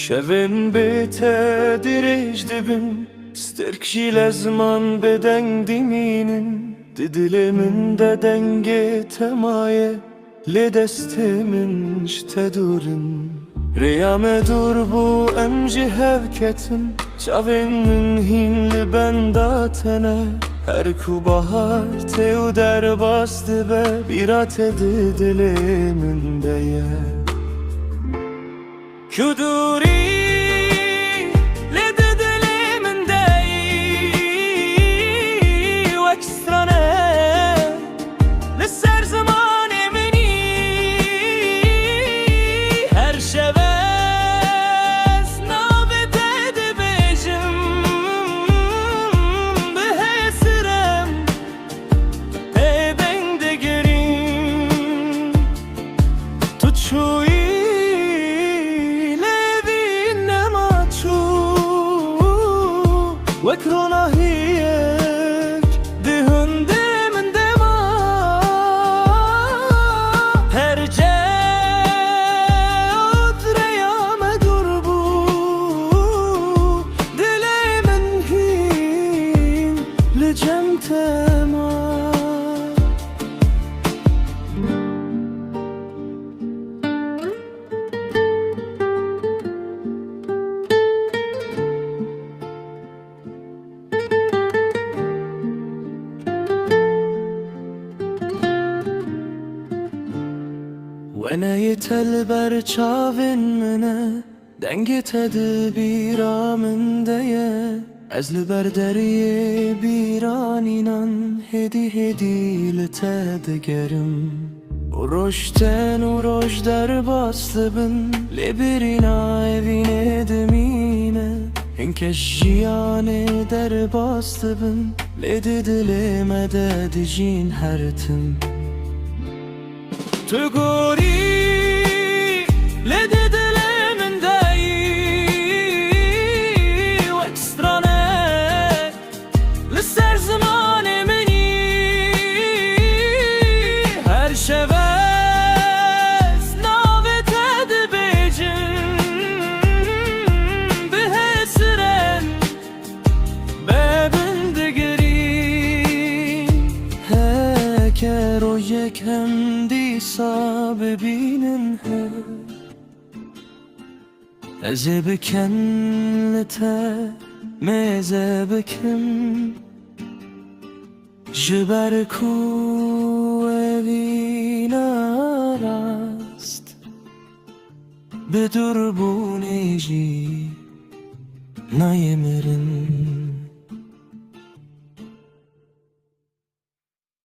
شevin bete dirij dibim Sterkşi lezman beden diminin Didilimin de denge temaye Le destimin işte durin Riyame dur bu emci hevketin Çavinin hinli bendatene Her ku bahar teu der bastı be Birat edi dilimin deye Kuduri le de dilimin deye Ve ekstrane le ser zaman emini Her şevez navet edi bejim Behesirem ben de gerim Tutşuyi وكرنا هيك دهندي من دما هرجع أدريا مدربو دلي من هين لجمت ما وانا يتلبر çavin mine Dengit edi bira min deye Ez li ber deriye biran inan Hedi hedi li te digerim U roşten u roş der bastı bin Li birina evine demine Hinkeş jiyane der bastı bin Li didilime de dijin her tim Tuguri le de dilimin deyi Ve ekstrane le ser zaman emini Her şevez navet edi bejim Behesiren bebin digerin Heker o yekem ببینن ازه بکن لته مزه بکم جبر کو اوینا راست بدور بونیجی نایمرن